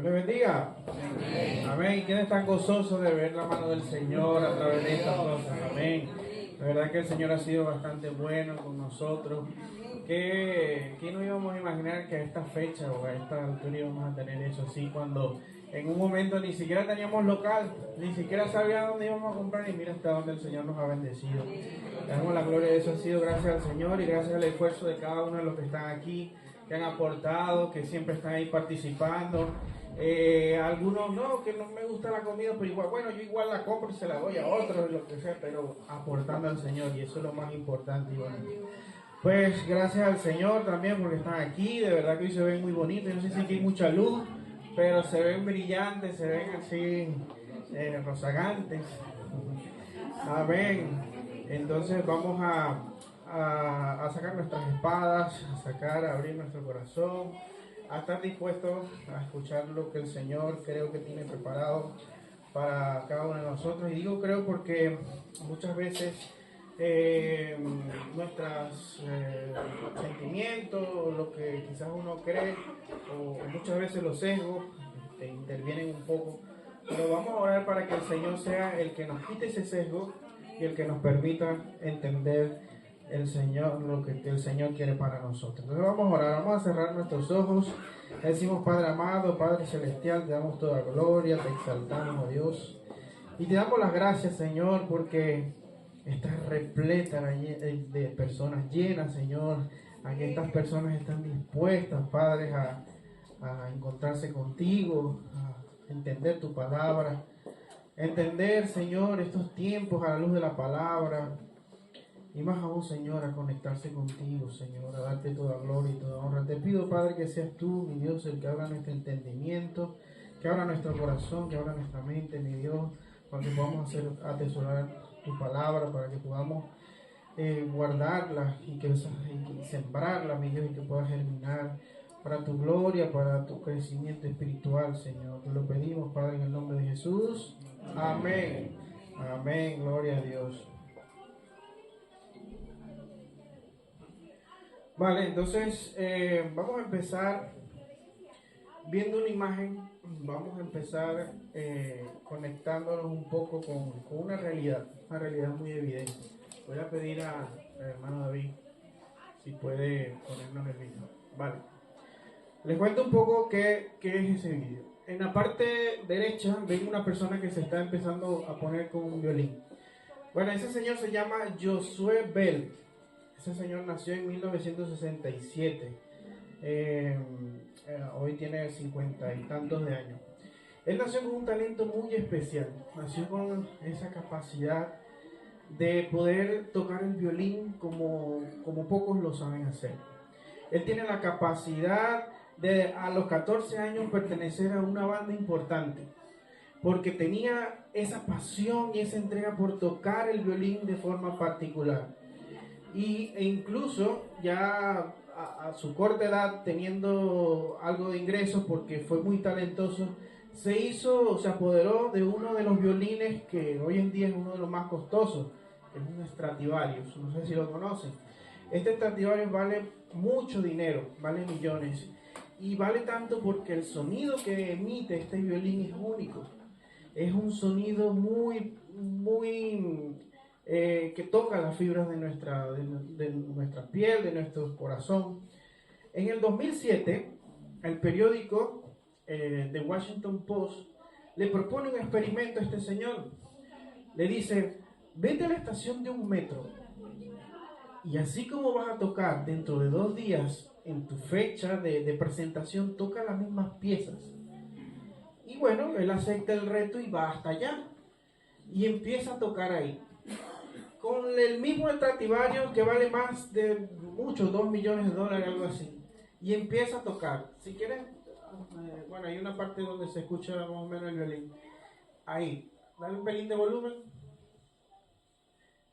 Dios les bendiga. Amén. Amén. ¿Quiénes están gozosos de ver la mano del Señor a través de estas cosas? Amén. La verdad que el Señor ha sido bastante bueno con nosotros. ¿Qué no íbamos a imaginar que a esta fecha o a esta altura íbamos a tener eso así cuando en un momento ni siquiera teníamos local, ni siquiera sabía dónde íbamos a comprar y mira hasta dónde el Señor nos ha bendecido? Le damos la gloria de eso, ha sido gracias al Señor y gracias al esfuerzo de cada uno de los que están aquí, que han aportado, que siempre están ahí participando. Algunos no, que no me gusta la comida, pero igual, bueno, yo igual la compro y se la doy a otros, lo que sea, pero aportando al Señor, y eso es lo más importante y bonito. Pues gracias al Señor también porque están aquí, de verdad que hoy se ven muy bonitos. Yo no sé si aquí hay mucha luz, pero se ven brillantes, se ven así rozagantes. Amén. Entonces vamos a sacar nuestras espadas, a abrir nuestro corazón, a estar dispuestos a escuchar lo que el Señor creo que tiene preparado para cada uno de nosotros. Y digo creo porque muchas veces nuestros sentimientos, lo que quizás uno cree, o muchas veces los sesgos intervienen un poco, pero vamos a orar para que el Señor sea el que nos quite ese sesgo y el que nos permita entender el Señor, lo que el Señor quiere para nosotros. Entonces vamos a orar, vamos a cerrar nuestros ojos. Le decimos: Padre amado, Padre celestial, te damos toda gloria, te exaltamos, oh Dios, y te damos las gracias, Señor, porque estás repleta de personas llenas, Señor. Aquí estas personas están dispuestas, Padre, a encontrarse contigo, a entender tu palabra, entender, Señor, estos tiempos a la luz de la palabra. Y más aún, Señor, a conectarse contigo, Señor, a darte toda gloria y toda honra. Te pido, Padre, que seas tú, mi Dios, el que abra nuestro entendimiento, que abra nuestro corazón, que abra nuestra mente, mi Dios, para que podamos atesorar tu palabra, para que podamos guardarla y sembrarla, mi Dios, y que pueda germinar para tu gloria, para tu crecimiento espiritual, Señor. Te lo pedimos, Padre, en el nombre de Jesús. Amén. Amén. Gloria a Dios. Vale, entonces vamos a empezar viendo una imagen. Vamos a empezar conectándonos un poco con una realidad muy evidente. Voy a pedir al hermano David si puede ponernos el video. Vale, les cuento un poco qué es ese video. En la parte derecha ven una persona que se está empezando a poner con un violín. Bueno, ese señor se llama Josué Bell. Ese señor nació en 1967. Hoy tiene 50 y tantos de años. Él nació con un talento muy especial. Nació con esa capacidad de poder tocar el violín como pocos lo saben hacer. Él tiene la capacidad de a los 14 años pertenecer a una banda importante, porque tenía esa pasión y esa entrega por tocar el violín de forma particular. E incluso ya a su corta edad, teniendo algo de ingresos porque fue muy talentoso, se apoderó de uno de los violines que hoy en día es uno de los más costosos, que es un Stradivarius. No sé si lo conocen. Este Stradivarius vale mucho dinero, vale millones, y vale tanto porque el sonido que emite este violín es único. Es un sonido muy que toca las fibras de nuestra piel, de nuestro corazón. En el 2007, el periódico The Washington Post le propone un experimento a este señor. Le dice: vete a la estación de un metro y así como vas a tocar dentro de 2 días en tu fecha de presentación, toca las mismas piezas. Y bueno, él acepta el reto y va hasta allá y empieza a tocar ahí con el mismo Stradivarius que vale más de muchos, $2 millones, algo así, y empieza a tocar. Si quieren, bueno, hay una parte donde se escucha más o menos el violín. Ahí, dale un pelín de volumen.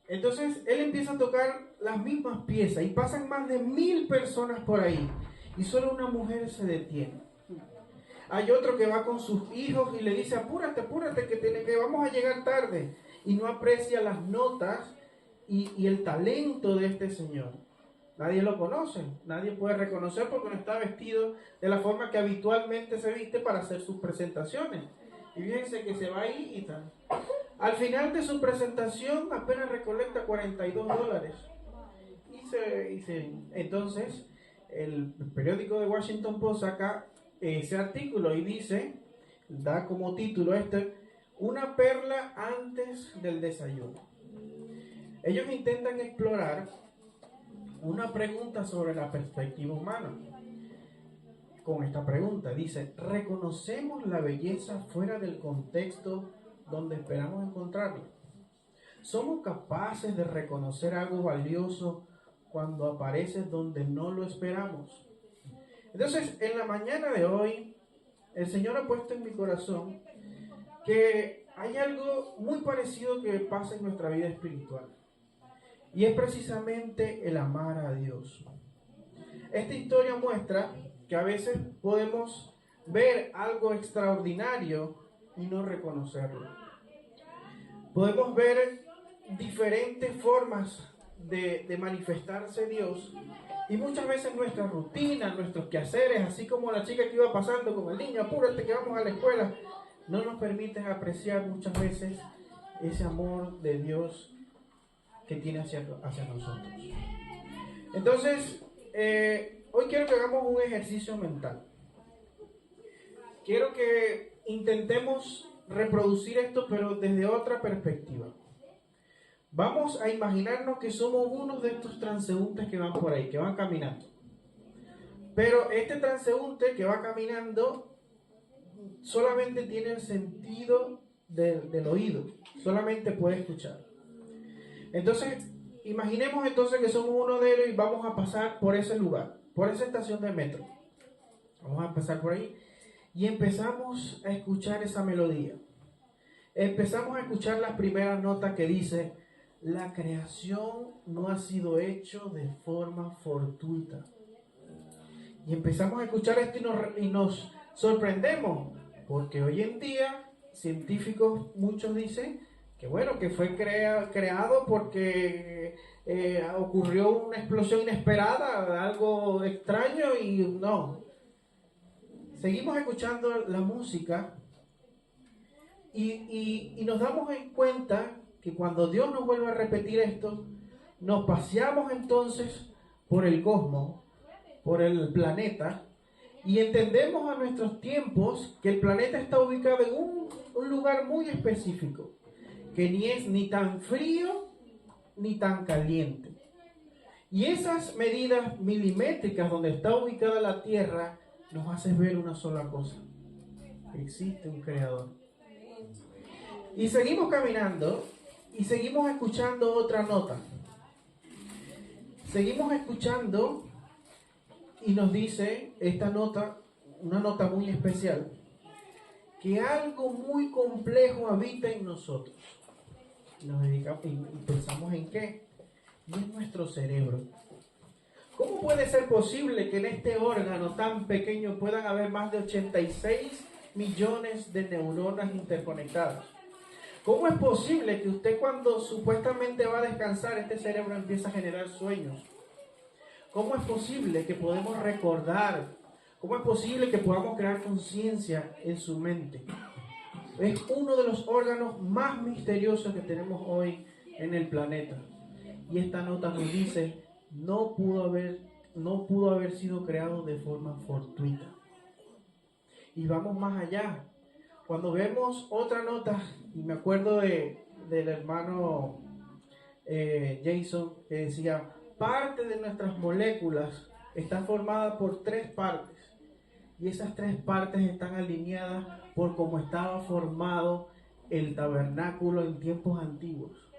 Entonces él empieza a tocar las mismas piezas y pasan más de 1000 personas por ahí y solo una mujer se detiene. Hay otro que va con sus hijos y le dice: apúrate, que vamos a llegar tarde, y no aprecia las notas y el talento de este señor. Nadie lo conoce, nadie puede reconocer porque no está vestido de la forma que habitualmente se viste para hacer sus presentaciones. Y fíjense que se va ahí y tal. Al final de su presentación apenas recolecta $42. Entonces, el periódico de Washington Post saca ese artículo y dice, da como título una perla antes del desayuno. Ellos intentan explorar una pregunta sobre la perspectiva humana. Con esta pregunta dice, ¿reconocemos la belleza fuera del contexto donde esperamos encontrarla? ¿Somos capaces de reconocer algo valioso cuando aparece donde no lo esperamos? Entonces, en la mañana de hoy, el Señor ha puesto en mi corazón que hay algo muy parecido que pasa en nuestra vida espiritual. Y es precisamente el amar a Dios. Esta historia muestra que a veces podemos ver algo extraordinario y no reconocerlo. Podemos ver diferentes formas de manifestarse Dios y muchas veces nuestra rutina, nuestros quehaceres, así como la chica que iba pasando con el niño, apúrate que vamos a la escuela, no nos permiten apreciar muchas veces ese amor de Dios que tiene hacia nosotros. Entonces, hoy quiero que hagamos un ejercicio mental. Quiero que intentemos reproducir esto, pero desde otra perspectiva. Vamos a imaginarnos que somos uno de estos transeúntes que van por ahí, que van caminando. Pero este transeúnte que va caminando solamente tiene el sentido del oído, solamente puede escuchar. Entonces, imaginemos entonces que somos uno de ellos y vamos a pasar por ese lugar, por esa estación de metro. Vamos a pasar por ahí y empezamos a escuchar esa melodía. Empezamos a escuchar las primeras notas que dice, la creación no ha sido hecho de forma fortuita. Y empezamos a escuchar esto y nos sorprendemos, porque hoy en día científicos muchos dicen que bueno, que fue creado porque ocurrió una explosión inesperada, algo extraño y no. Seguimos escuchando la música y nos damos en cuenta que cuando Dios nos vuelve a repetir esto, nos paseamos entonces por el cosmos, por el planeta, y entendemos a nuestros tiempos que el planeta está ubicado en un lugar muy específico, que ni es ni tan frío ni tan caliente. Y esas medidas milimétricas donde está ubicada la Tierra nos hacen ver una sola cosa: existe un creador. Y seguimos caminando y seguimos escuchando otra nota. Seguimos escuchando y nos dice esta nota, una nota muy especial, que algo muy complejo habita en nosotros. Nos dedicamos y pensamos en qué, y es nuestro cerebro. ¿Cómo puede ser posible que en este órgano tan pequeño puedan haber más de 86 millones de neuronas interconectadas? ¿Cómo es posible que usted, cuando supuestamente va a descansar, este cerebro empieza a generar sueños? ¿Cómo es posible que podemos recordar? ¿Cómo es posible que podamos crear conciencia en su mente? Es uno de los órganos más misteriosos que tenemos hoy en el planeta. Y esta nota nos dice, no pudo haber sido creado de forma fortuita. Y vamos más allá. Cuando vemos otra nota, y me acuerdo del hermano Jason, que decía, parte de nuestras moléculas está formada por 3 partes. Y esas 3 partes están alineadas por cómo estaba formado el tabernáculo en tiempos antiguos.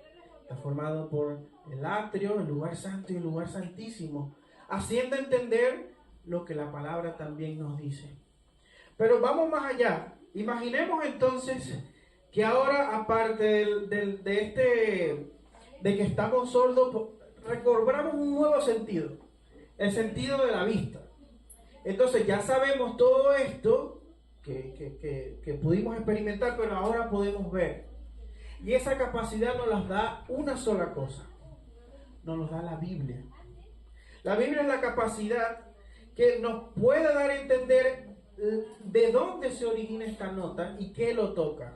Está formado por el atrio, el lugar santo y el lugar santísimo, haciendo entender lo que la palabra también nos dice. Pero vamos más allá. Imaginemos entonces que ahora, aparte de que estamos sordos, recobramos un nuevo sentido, el sentido de la vista. Entonces ya sabemos todo esto que pudimos experimentar, pero ahora podemos ver. Y esa capacidad nos las da una sola cosa, nos da la Biblia. La Biblia es la capacidad que nos pueda dar a entender de dónde se origina esta nota y qué lo toca.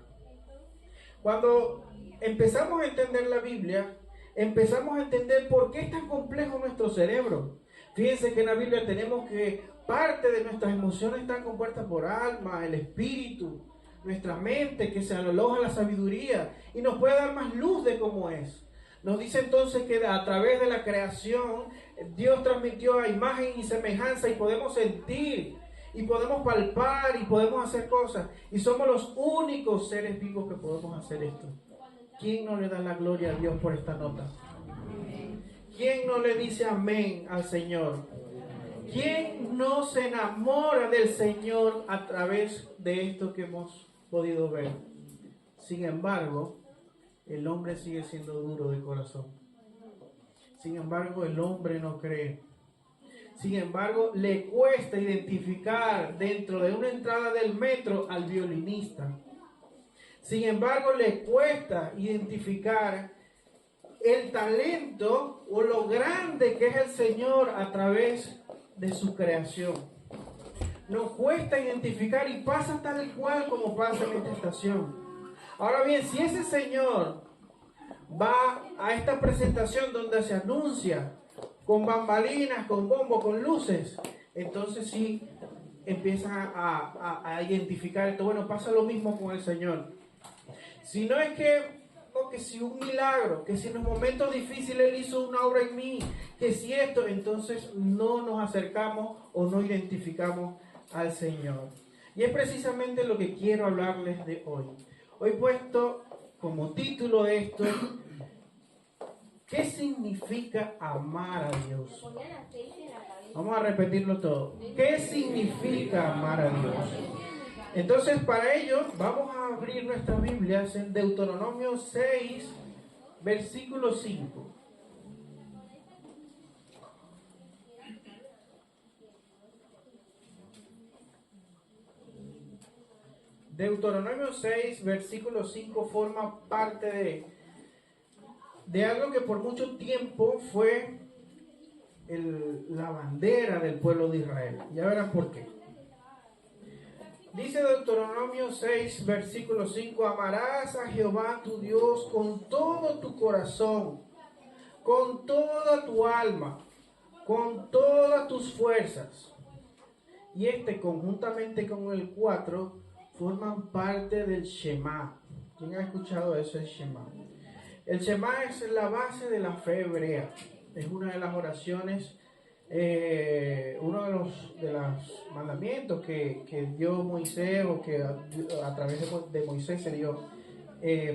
Cuando empezamos a entender la Biblia, empezamos a entender por qué es tan complejo nuestro cerebro. Fíjense que en la Biblia tenemos que parte de nuestras emociones están compuestas por alma, el espíritu, nuestra mente, que se aloja la sabiduría y nos puede dar más luz de cómo es. Nos dice entonces que a través de la creación Dios transmitió a imagen y semejanza y podemos sentir y podemos palpar y podemos hacer cosas y somos los únicos seres vivos que podemos hacer esto. ¿Quién no le da la gloria a Dios por esta nota? ¿Quién no le dice amén al Señor? ¿Quién no se enamora del Señor a través de esto que hemos podido ver? Sin embargo, el hombre sigue siendo duro de corazón. Sin embargo, el hombre no cree. Sin embargo, le cuesta identificar dentro de una entrada del metro al violinista. Sin embargo, le cuesta identificar el talento o lo grande que es el Señor a través de su creación. Nos cuesta identificar y pasa tal cual como pasa en esta estación. Ahora bien, si ese Señor va a esta presentación donde se anuncia con bambalinas, con bombo, con luces, entonces sí empieza a identificar esto. Bueno, pasa lo mismo con el Señor. Si no es que si un milagro, que si en los momentos difíciles Él hizo una obra en mí, que si esto, entonces no nos acercamos o no identificamos al Señor. Y es precisamente lo que quiero hablarles de hoy. Hoy he puesto como título de esto, ¿qué significa amar a Dios? Vamos a repetirlo todo. ¿Qué significa amar a Dios? Entonces, para ello, vamos a abrir nuestras Biblias en Deuteronomio 6, versículo 5. Deuteronomio 6, versículo 5 forma parte de algo que por mucho tiempo fue la bandera del pueblo de Israel. Ya verán por qué. Dice Deuteronomio 6, versículo 5, amarás a Jehová tu Dios con todo tu corazón, con toda tu alma, con todas tus fuerzas. Y conjuntamente con el 4, forman parte del Shema. ¿Quién ha escuchado eso, el Shema? El Shema es la base de la fe hebrea. Es una de las oraciones, uno de los mandamientos que dio Moisés, o que a través de Moisés se dio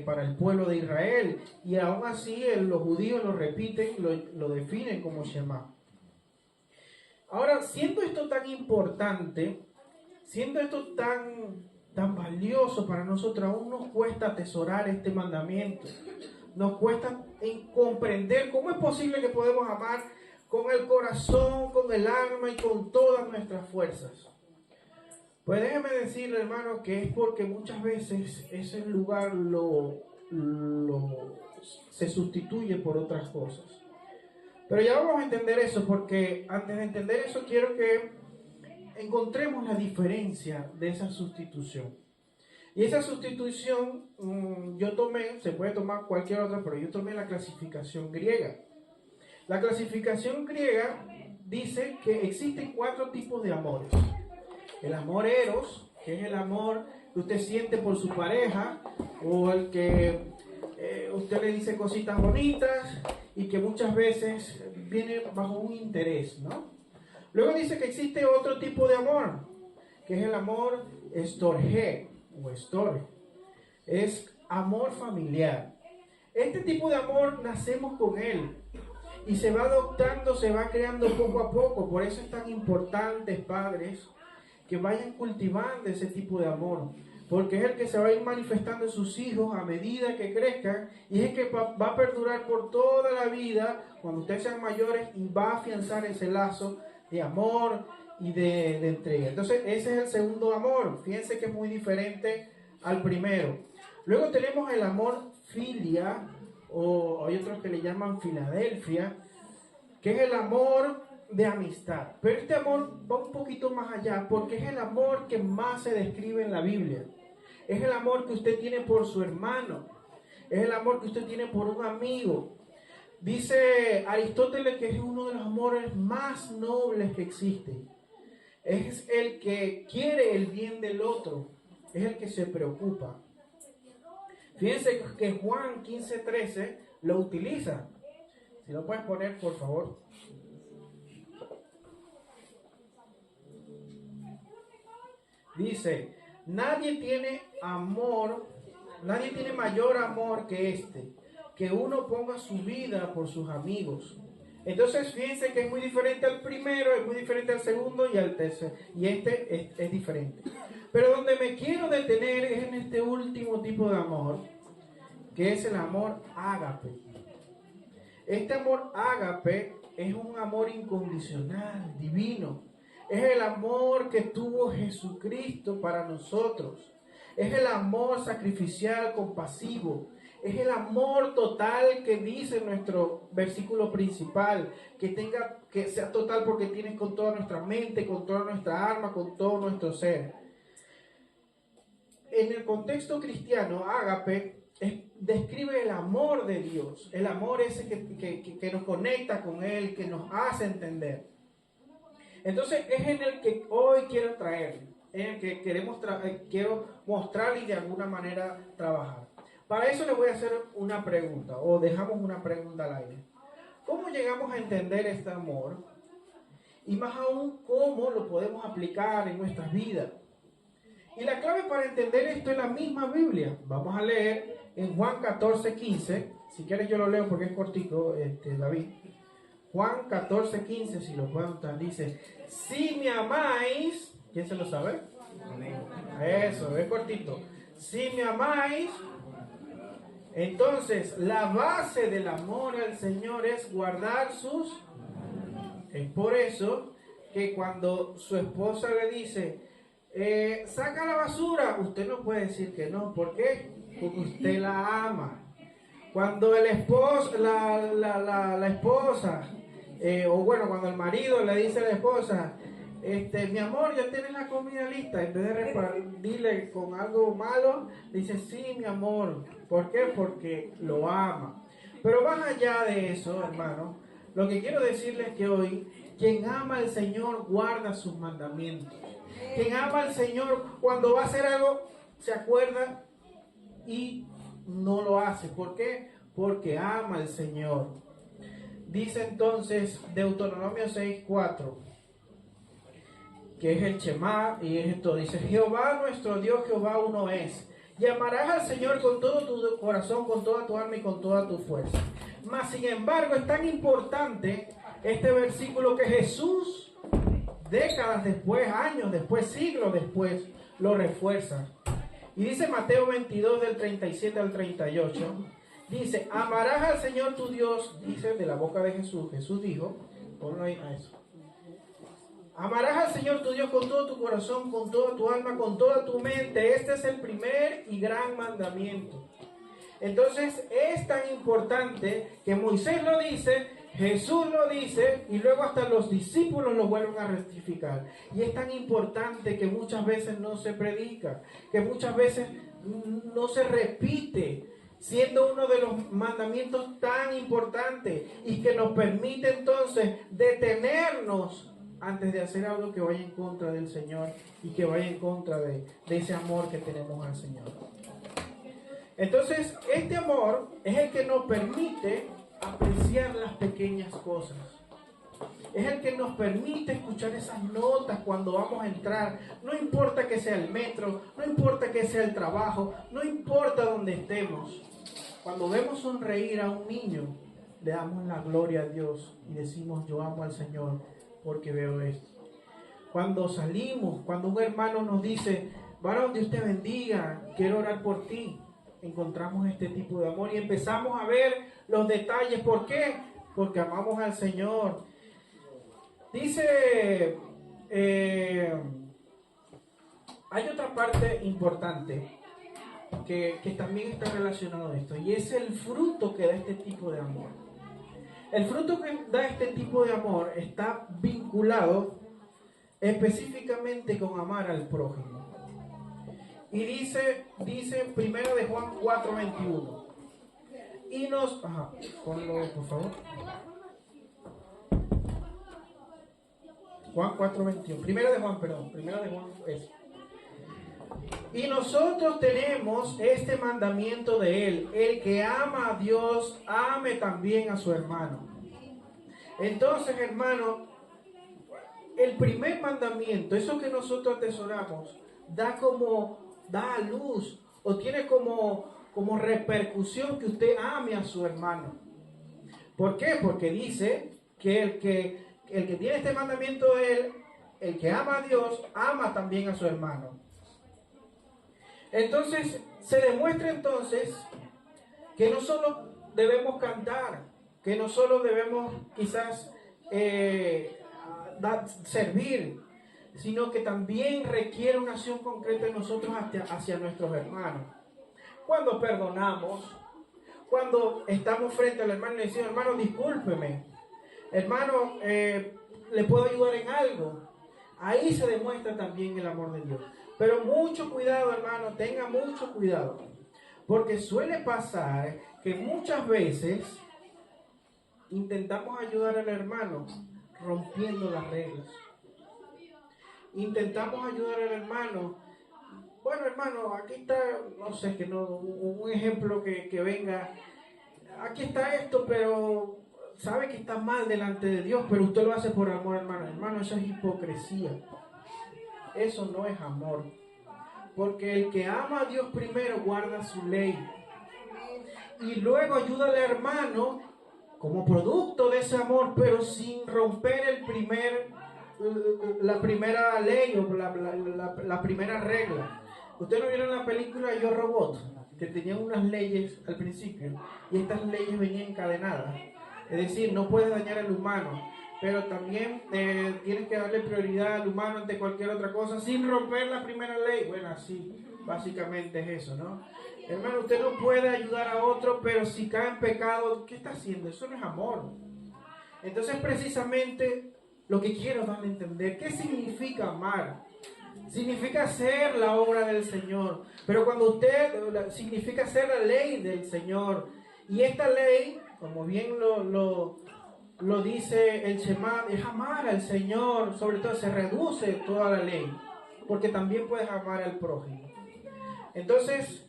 para el pueblo de Israel. Y aún así los judíos lo repiten, lo definen como Shema. Ahora, siendo esto tan importante, siendo esto tan valioso para nosotros, aún nos cuesta atesorar este mandamiento. Nos cuesta comprender cómo es posible que podemos amar con el corazón, con el alma y con todas nuestras fuerzas. Pues déjeme decirle, hermano, que es porque muchas veces ese lugar se sustituye por otras cosas. Pero ya vamos a entender eso, porque antes de entender eso quiero que encontremos la diferencia de esa sustitución. Y esa sustitución se puede tomar cualquier otra, pero yo tomé la clasificación griega. La clasificación griega dice que existen 4 tipos de amores. El amor eros, que es el amor que usted siente por su pareja, o el que usted le dice cositas bonitas y que muchas veces viene bajo un interés, ¿no? Luego dice que existe otro tipo de amor, que es el amor storge, o storge. Es amor familiar. Este tipo de amor nacemos con él y se va adoptando, se va creando poco a poco. Por eso es tan importante, padres, que vayan cultivando ese tipo de amor, porque es el que se va a ir manifestando en sus hijos a medida que crezcan, y es el que va a perdurar por toda la vida cuando ustedes sean mayores, y va a afianzar ese lazo de amor y de entrega. Entonces ese es el segundo amor. Fíjense que es muy diferente al primero. Luego tenemos el amor filia, o hay otros que le llaman Filadelfia, que es el amor de amistad. Pero este amor va un poquito más allá porque es el amor que más se describe en la Biblia. Es el amor que usted tiene por su hermano. Es el amor que usted tiene por un amigo. Dice Aristóteles que es uno de los amores más nobles que existen. Es el que quiere el bien del otro. Es el que se preocupa. Fíjense que Juan 15:13 lo utiliza. Si lo puedes poner, por favor. Dice, nadie tiene mayor amor que este, que uno ponga su vida por sus amigos. Entonces fíjense que es muy diferente al primero, es muy diferente al segundo y al tercero. Y este es diferente. Pero donde me quiero detener es en este último tipo de amor, que es el amor ágape. Este amor ágape es un amor incondicional, divino. Es el amor que tuvo Jesucristo para nosotros. Es el amor sacrificial, compasivo. Es el amor total que dice nuestro versículo principal. Que sea total porque tiene con toda nuestra mente, con toda nuestra alma, con todo nuestro ser. En el contexto cristiano, ágape describe el amor de Dios. El amor ese que nos conecta con Él, que nos hace entender. Entonces es en el que hoy quiero traer, en el que quiero mostrar y de alguna manera trabajar. Para eso les voy a hacer una pregunta, o dejamos una pregunta al aire. ¿Cómo llegamos a entender este amor? Y más aún, ¿cómo lo podemos aplicar en nuestras vidas? Y la clave para entender esto es la misma Biblia. Vamos a leer en Juan 14:15. Si quieres yo lo leo porque es cortico, David. Juan 14:15, si lo pueden notar, dice, si me amáis, ¿quién se lo sabe? Eso, es cortito. Si me amáis, entonces la base del amor al Señor es guardar sus... Es por eso que cuando su esposa le dice, saca la basura, usted no puede decir que no. ¿Por qué? Porque usted la ama. Cuando el esposo, la esposa, cuando el marido le dice a la esposa, mi amor, ya tienes la comida lista, en vez de responderle con algo malo, dice, sí, mi amor. ¿Por qué? Porque lo ama. Pero más allá de eso, hermano, lo que quiero decirles es que hoy, quien ama al Señor guarda sus mandamientos. Quien ama al Señor, cuando va a hacer algo, se acuerda y no lo hace. ¿Por qué? Porque ama al Señor. Dice entonces Deuteronomio 6:4, que es el Shema, y es esto. Dice, Jehová nuestro Dios, Jehová uno es. Y amarás al Señor con todo tu corazón, con toda tu alma y con toda tu fuerza. Mas sin embargo es tan importante este versículo que Jesús, décadas después, años después, siglos después, lo refuerza. Y dice Mateo 22 del 37 al 38, dice, amarás al Señor tu Dios, dice de la boca de Jesús. Jesús dijo, ponlo ahí a eso. Amarás al Señor tu Dios con todo tu corazón, con toda tu alma, con toda tu mente. Este es el primer y gran mandamiento. Entonces es tan importante que Moisés lo dice, Jesús lo dice y luego hasta los discípulos lo vuelven a rectificar. Y es tan importante que muchas veces no se predica, que muchas veces no se repite, siendo uno de los mandamientos tan importantes y que nos permite entonces detenernos antes de hacer algo que vaya en contra del Señor y que vaya en contra de ese amor que tenemos al Señor. Entonces, este amor es el que nos permite apreciar las pequeñas cosas. Es el que nos permite escuchar esas notas cuando vamos a entrar. No importa que sea el metro, no importa que sea el trabajo, no importa donde estemos. Cuando vemos sonreír a un niño, le damos la gloria a Dios y decimos, yo amo al Señor porque veo esto. Cuando salimos, cuando un hermano nos dice, varón, Dios te bendiga, quiero orar por ti, encontramos este tipo de amor y empezamos a ver los detalles. ¿Por qué? Porque amamos al Señor. Dice, hay otra parte importante que también está relacionado a esto, y es el fruto que da este tipo de amor. El fruto que da este tipo de amor está vinculado específicamente con amar al prójimo. Y dice primero de Juan 4:21. Y nos... ponlo por favor. Juan 4:21. Primero de Juan es. Y nosotros tenemos este mandamiento de él: el que ama a Dios, ame también a su hermano. Entonces, hermano, el primer mandamiento, eso que nosotros atesoramos, da a luz o tiene como repercusión que usted ame a su hermano. ¿Por qué? Porque dice que el que tiene este mandamiento de él, el que ama a Dios, ama también a su hermano. Entonces, se demuestra entonces que no solo debemos cantar, que no solo debemos quizás servir, sino que también requiere una acción concreta de nosotros hacia nuestros hermanos. Cuando perdonamos, cuando estamos frente al hermano y le decimos: hermano, discúlpeme, hermano, ¿le puedo ayudar en algo? Ahí se demuestra también el amor de Dios. Pero mucho cuidado, hermano, tenga mucho cuidado, porque suele pasar que muchas veces intentamos ayudar al hermano rompiendo las reglas. Intentamos ayudar al hermano. Bueno, hermano, aquí está, no sé, que no, un ejemplo que venga. Aquí está esto, pero sabe que está mal delante de Dios, pero usted lo hace por amor, hermano. Hermano, eso es hipocresía. Eso no es amor. Porque el que ama a Dios primero guarda su ley. Y luego ayuda al hermano como producto de ese amor, pero sin romper la primera ley o la primera regla. ¿Ustedes no vieron la película Yo Robot? Que tenían unas leyes al principio y estas leyes venían encadenadas. Es decir, no puedes dañar al humano, pero también tienes que darle prioridad al humano ante cualquier otra cosa sin romper la primera ley. Bueno, así básicamente es eso, ¿no? Hermano, usted no puede ayudar a otro, pero si cae en pecado, ¿qué está haciendo? Eso no es amor. Entonces, precisamente, lo que quiero darle a entender, ¿qué significa amar? Significa hacer la obra del Señor. Pero cuando significa hacer la ley del Señor. Y esta ley, como bien lo dice el Shema, es amar al Señor. Sobre todo se reduce toda la ley, porque también puedes amar al prójimo. Entonces,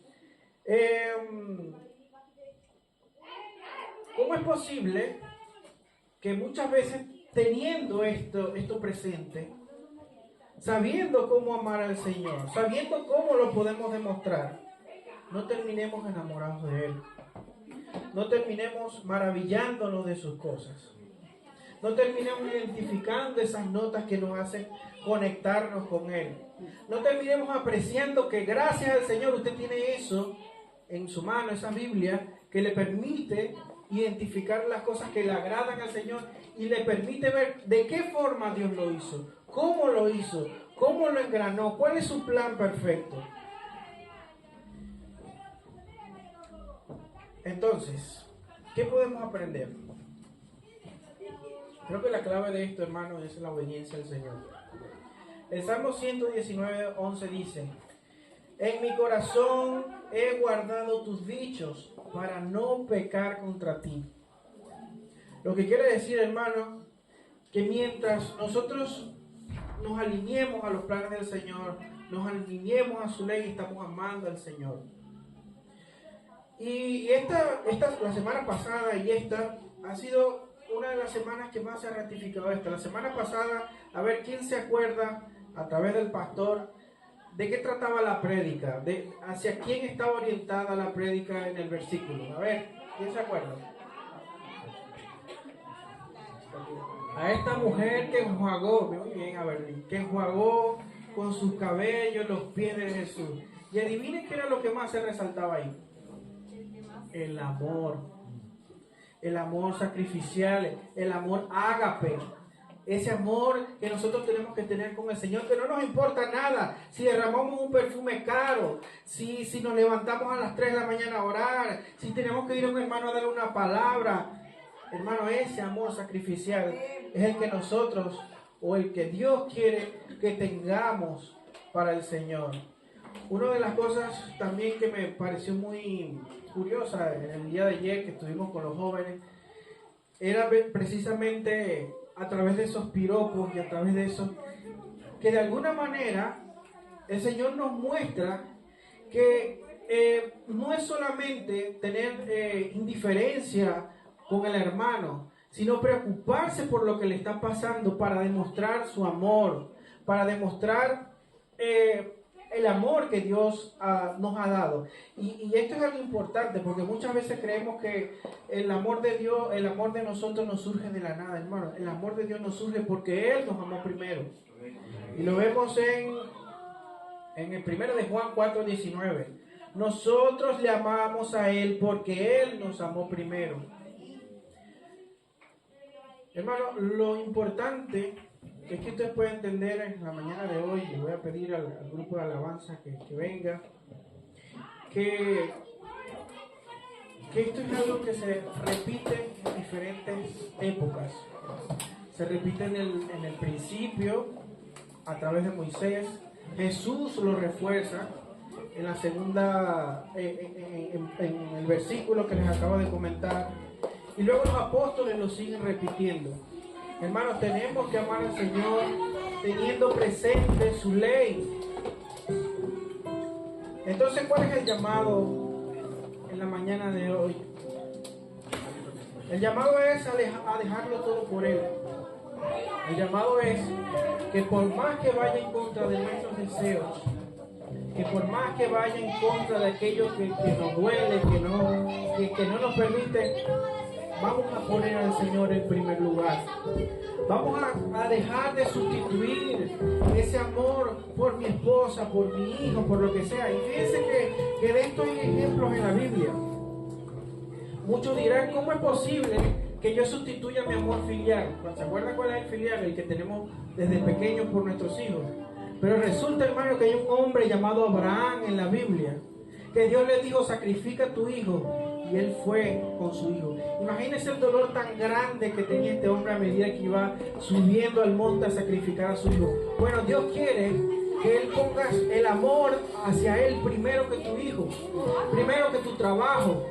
¿cómo es posible que muchas veces teniendo esto presente, sabiendo cómo amar al Señor, sabiendo cómo lo podemos demostrar, no terminemos enamorados de Él? No terminemos maravillándonos de sus cosas. No terminemos identificando esas notas que nos hacen conectarnos con Él. No terminemos apreciando que gracias al Señor usted tiene eso en su mano, esa Biblia, que le permite identificar las cosas que le agradan al Señor y le permite ver de qué forma Dios lo hizo, cómo lo hizo, cómo lo engranó, cuál es su plan perfecto. Entonces, ¿qué podemos aprender? Creo que la clave de esto, hermano, es la obediencia al Señor. El Salmo 119:11 dice: en mi corazón he guardado tus dichos para no pecar contra ti. Lo que quiere decir, hermano, que mientras nosotros nos alineemos a los planes del Señor, nos alineemos a su ley, estamos amando al Señor. Y la semana pasada y esta ha sido una de las semanas que más se ha ratificado esta. La semana pasada, a ver quién se acuerda a través del pastor de qué trataba la prédica, hacia quién estaba orientada la prédica en el versículo. A ver, ¿quién se acuerda? A esta mujer que enjuagó, muy bien, a ver, que enjuagó con sus cabellos los pies de Jesús. Y adivinen qué era lo que más se resaltaba ahí. El amor sacrificial, el amor ágape, ese amor que nosotros tenemos que tener con el Señor, que no nos importa nada si derramamos un perfume caro, si nos levantamos a las 3 de la mañana a orar, si tenemos que ir a un hermano a darle una palabra. hermano, ese amor sacrificial es el que nosotros, o el que Dios quiere que tengamos para el Señor. Una de las cosas también que me pareció muy curiosa en el día de ayer que estuvimos con los jóvenes, era precisamente a través de esos piropos y a través de eso, que de alguna manera el Señor nos muestra que no es solamente tener indiferencia con el hermano, sino preocuparse por lo que le está pasando para demostrar su amor, para demostrar el amor que Dios nos ha dado. Y esto es algo importante, porque muchas veces creemos que el amor de Dios, el amor de nosotros nos surge de la nada, hermano. El amor de Dios nos surge porque Él nos amó primero. Y lo vemos en el 1 de Juan 4:19. Nosotros le amamos a Él porque Él nos amó primero. Hermano, lo importante es que ustedes pueden entender en la mañana de hoy, le voy a pedir al grupo de alabanza que venga, que esto es algo que se repite en diferentes épocas. Se repite en el principio, a través de Moisés. Jesús lo refuerza en la segunda, en el versículo que les acabo de comentar. Y luego los apóstoles lo siguen repitiendo. Hermanos, tenemos que amar al Señor teniendo presente su ley. Entonces, ¿cuál es el llamado en la mañana de hoy? El llamado es a dejarlo todo por Él. El llamado es que por más que vaya en contra de nuestros deseos, que por más que vaya en contra de aquello que nos duele, que no nos permite, vamos a poner al Señor en primer lugar. Vamos a dejar de sustituir ese amor por mi esposa, por mi hijo, por lo que sea. Y fíjense que de esto hay ejemplos en la Biblia. Muchos dirán, ¿cómo es posible que yo sustituya mi amor filial? ¿Se acuerdan cuál es el filial? El que tenemos desde pequeños por nuestros hijos. Pero resulta, hermano, que hay un hombre llamado Abraham en la Biblia, que Dios le dijo, sacrifica a tu hijo. Y él fue con su hijo. Imagínense el dolor tan grande que tenía este hombre a medida que iba subiendo al monte a sacrificar a su hijo. Bueno, Dios quiere que él pongas el amor hacia él primero que tu hijo, primero que tu trabajo,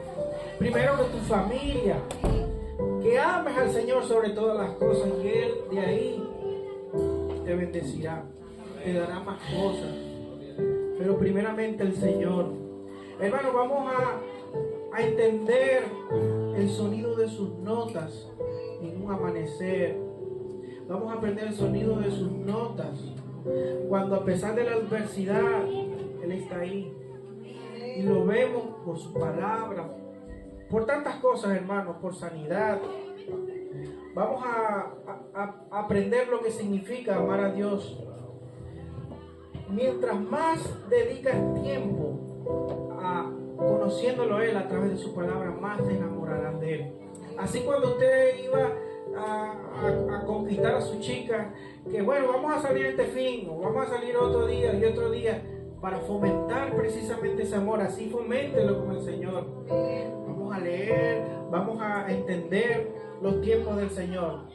primero que tu familia. Que ames al Señor sobre todas las cosas y Él de ahí te bendecirá, te dará más cosas. Pero primeramente el Señor. Hermano, vamos a entender el sonido de sus notas en un amanecer. Vamos a aprender el sonido de sus notas cuando a pesar de la adversidad Él está ahí. Y lo vemos por su palabra, por tantas cosas, hermanos, por sanidad. Vamos a aprender lo que significa amar a Dios. Mientras más dedicas tiempo a conociéndolo a Él a través de su palabra, más te enamorarás de Él. Así cuando usted iba a conquistar a su chica, que bueno, vamos a salir este fin, o vamos a salir otro día y otro día, para fomentar precisamente ese amor. Así foméntelo con el Señor. Vamos a leer, vamos a entender los tiempos del Señor.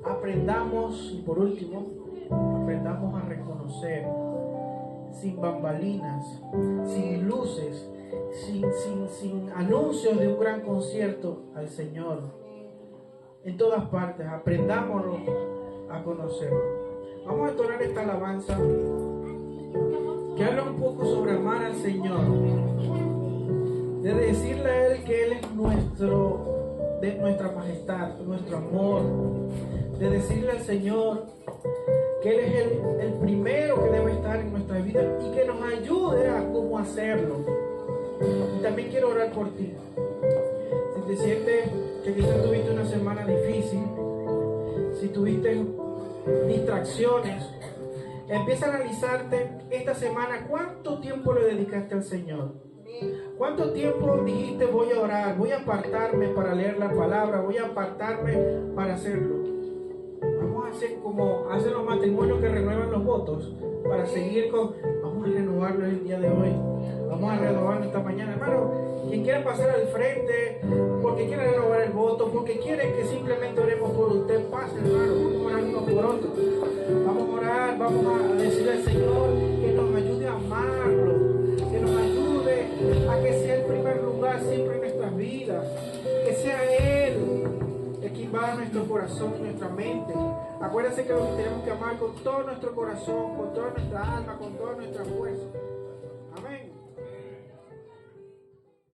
Aprendamos, y por último, aprendamos a reconocer sin bambalinas, sin luces, sin anuncios de un gran concierto al Señor. En todas partes, aprendámoslo a conocer. Vamos a entonar esta alabanza que habla un poco sobre amar al Señor, de decirle a Él que Él es nuestra majestad, nuestro amor, de decirle al Señor que Él es el primero que debe estar en nuestra vida y que nos ayude a cómo hacerlo. Y también quiero orar por ti. Si te sientes que quizás tuviste una semana difícil, si tuviste distracciones, empieza a analizarte esta semana cuánto tiempo le dedicaste al Señor. ¿Cuánto tiempo dijiste voy a orar, voy a apartarme para leer la palabra, voy a apartarme para hacerlo? Vamos a hacer como hacen los matrimonios que renuevan los votos, para seguir vamos vamos a renovarlo el día de hoy. Vamos a renovarlo esta mañana, hermano. Quien quiera pasar al frente, porque quiere renovar el voto, porque quiere que simplemente oremos por usted, pase, hermano. Vamos a orar uno por otro. Vamos a orar, vamos a decirle al Señor que nos ayude a amarlo, que nos ayude a que sea el primer lugar siempre en nuestras vidas, que sea Él el que invada nuestro corazón, nuestra mente. Acuérdense que lo tenemos que amar con todo nuestro corazón, con toda nuestra alma, con toda nuestra fuerza.